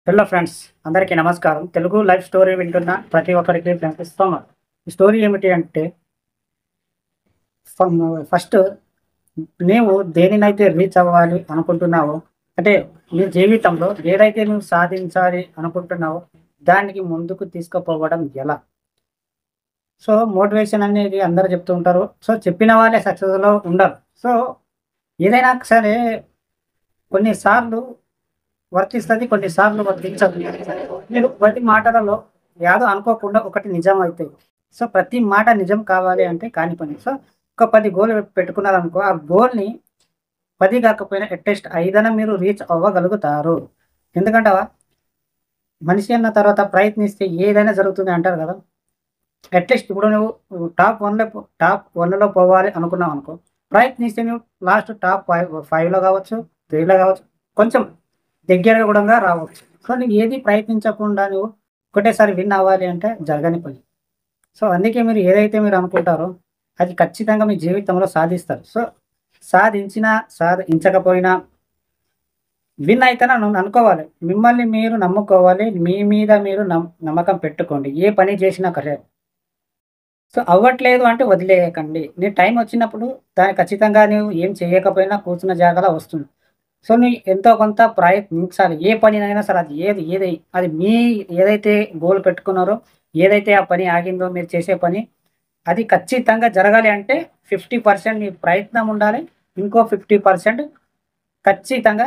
Hello friends, అందరికీ నమస్కారం. Telugu life story వింటున్న ప్రతి ఒక్కరికి ఇస్తాము. ఈ స్టోరీ ఏమిటి అంటే, ఫస్ట్ నీవు దేనినైతే రీచ్ అవ్వాలి అనుకుంటున్నావో, అంటే నీ జీవితంలో ఏదైతే నువ్వు సాధించాలి అనుకుంటున్నావో దానికి ముందుకు తీసుకుపోవడం ఎలా. సో మోటివేషన్ అనేది అందరూ చెప్తూ ఉంటారు. సో చెప్పిన వాళ్ళే సక్సెస్లో ఉండరు. సో ఏదైనా సరే కొన్నిసార్లు వర్తిస్తది, కొన్నిసార్లు వర్తించదు. మీరు ప్రతి మాటలలో ఏదో అనుకోకుండా ఒకటి నిజం అవుతాయి. సో ప్రతి మాట నిజం కావాలి అంటే కాని పని. సో ఒక 10 గోల్ పెట్టుకున్నారనుకో, ఆ గోల్‌ని 10 కాకపోయినా అట్‌లీస్ట్ 5 అన్నా మీరు రీచ్ అవ్వగలుగుతారు. ఎందుకంటావా? మనిషి అన్న తర్వాత ప్రయత్నిస్తే ఏదైనా జరుగుతుంది అంటారు కదా! అట్‌లీస్ట్ ఇప్పుడు నువ్వు టాప్ 1లో పోవాలి అనుకున్నావనుకో, ప్రయత్నిస్తే నువ్వు లాస్ట్ టాప్ 5లో కావచ్చు, 3లో కావచ్చు, కొంచెం దగ్గరగా గూడంగా రావచ్చు. సో నువ్వు ఏది ప్రయత్నించకుండా నువ్వు ఒకటేసారి విన్ అవ్వాలి అంటే జరగని పని. సో అందుకే మీరు ఏదైతే మీరు అనుకుంటారో అది ఖచ్చితంగా మీ జీవితంలో సాధిస్తారు. సో సాధించినా, సాధించకపోయినా విన్ అయితేనని అనుకోవాలి. మిమ్మల్ని మీరు నమ్ముకోవాలి. మీ మీద మీరు నమ్మకం పెట్టుకోండి. ఏ పని చేసినా సరే. సో అవ్వట్లేదు అంటే వదిలేయకండి. నీ టైం వచ్చినప్పుడు దాన్ని ఖచ్చితంగా నువ్వు ఏం చేయకపోయినా కూర్చున్న జాగాలో వస్తుంది. సో నువ్వు ఎంతో కొంత ప్రయత్నించాలి. ఏ పనినైనా సరే, అది ఏది అది మీ ఏదైతే గోల్ పెట్టుకున్నారో, ఏదైతే ఆ పని ఆగిందో మీరు చేసే పని, అది ఖచ్చితంగా జరగాలి అంటే 50% మీ ప్రయత్నం ఉండాలి. ఇంకో 50% ఖచ్చితంగా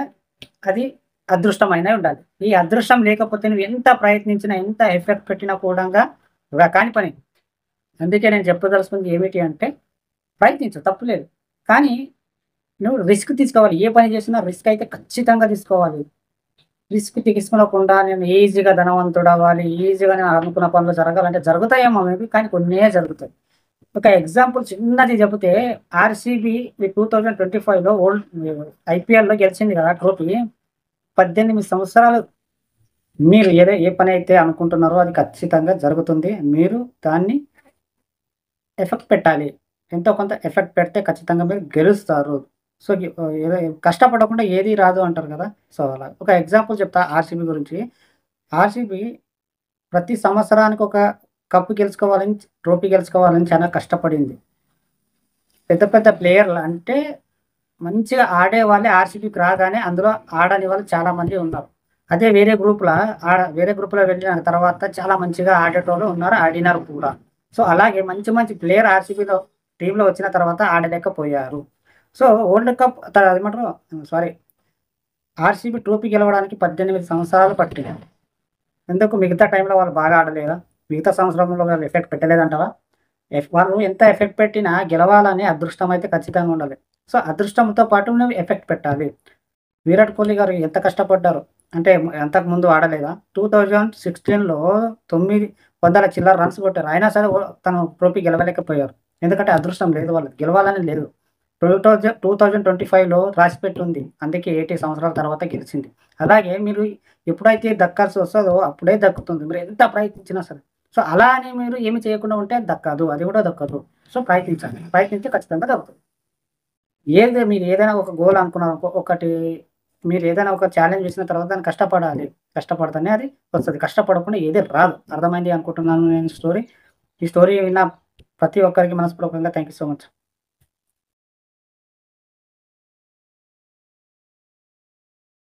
అది అదృష్టమైనయి ఉండాలి. ఈ అదృష్టం లేకపోతే నువ్వు ఎంత ప్రయత్నించినా, ఎంత ఎఫర్ట్ పెట్టినా కూడంగా కాని పని. అందుకే నేను చెప్పదలుచుకుంది ఏమిటి అంటే, ప్రయత్నించు తప్పులేదు. కానీ నువ్వు రిస్క్ తీసుకోవాలి. ఏ పని చేసినా రిస్క్ అయితే ఖచ్చితంగా తీసుకోవాలి. రిస్క్ తీసుకోకుండా నేను ఈజీగా ధనవంతుడవ్వాలి, ఈజీగా నేను అనుకున్న పనులు జరగాలంటే జరుగుతాయేమో మేబీ, కానీ కొన్నే జరుగుతాయి. ఒక ఎగ్జాంపుల్ చిన్నది చెబితే, ఆర్‌సీబీ ఈ 2025లో ఐపీఎల్‌లో గెలిచింది కదా ట్రోఫీ. 18 సంవత్సరాలు మీరు ఏ పనైతే అనుకుంటున్నారో అది ఖచ్చితంగా జరుగుతుంది. మీరు దాన్ని ఎఫెక్ట్ పెట్టాలి. ఎంతో కొంత ఎఫెక్ట్ పెడితే ఖచ్చితంగా మీరు గెలుస్తారు. సో, ఏదో కష్టపడకుండా ఏది రాదు అంటారు కదా! సో, అలా. ఒక ఎగ్జాంపుల్ చెప్తా ఆర్‌సీబీ గురించి. ఆర్‌సీబీ ప్రతి సంవత్సరానికి ఒక కప్ గెలుచుకోవాలని, ట్రోఫీ గెలుచుకోవాలని చాలా కష్టపడింది. పెద్ద పెద్ద ప్లేయర్లు అంటే మంచిగా ఆడేవాళ్ళే ఆర్‌సీబీకి రాగానే అందులో ఆడని వాళ్ళు చాలామంది ఉన్నారు. అదే వేరే గ్రూప్‌లో వెళ్ళిన తర్వాత చాలా మంచిగా ఆడేటోళ్ళు ఉన్నారు. ఆడినారు కూడా. సో, అలాగే మంచి మంచి ప్లేయర్ ఆర్‌సీబీలో టీమ్‌లో వచ్చిన తర్వాత ఆడలేకపోయారు. సో, వరల్డ్ కప్ అదేమంటారు, సారీ, ఆర్‌సీబీ ట్రోఫీ గెలవడానికి 18 సంవత్సరాలు పట్టింది. ఎందుకు మిగతా టైంలో వాళ్ళు బాగా ఆడలేదా? మిగతా సంవత్సరంలో వాళ్ళు ఎఫెక్ట్ పెట్టలేదంటావా? వాళ్ళు ఎంత ఎఫెక్ట్ పెట్టినా గెలవాలని అదృష్టం అయితే ఖచ్చితంగా ఉండాలి. సో, అదృష్టంతో పాటు నువ్వు ఎఫెక్ట్ పెట్టాలి. విరాట్ కోహ్లీ గారు ఎంత కష్టపడ్డారో. అంటే అంతకుముందు ఆడలేదా? 2016లో 900 చిల్లర రన్స్ కొట్టారు. అయినా సరే తను ట్రోఫీ గెలవలేకపోయారు. ఎందుకంటే అదృష్టం లేదు వాళ్ళకి. గెలవాలని లేదు. 2025లో రాసిపెట్టుంది. అందుకే 80 సంవత్సరాల తర్వాత గెలిచింది. అలాగే మీరు ఎప్పుడైతే దక్కాల్సి వస్తదో అప్పుడే దక్కుతుంది. మీరు ఎంత ప్రయత్నించినా సరే. సో, అలా అని మీరు ఏమి చేయకుండా ఉంటే దక్కదు. అది కూడా దక్కదు. సో, ప్రయత్నించండి. ప్రయత్నించి ఖచ్చితంగా దక్కుతుంది. మీరు ఏదైనా ఒక గోల్ అనుకున్నారనుకో, మీరు ఏదైనా ఒక ఛాలెంజ్ చేసిన తర్వాత దాన్ని కష్టపడాలి. కష్టపడితేనే అది వస్తది. కష్టపడకుండా ఏది రాదు. అర్థమైంది అనుకుంటున్నాను నేను స్టోరీ. ఈ స్టోరీ విన్న ప్రతి ఒక్కరికి మనస్పూర్వకంగా థాంక్ యూ సో మచ్.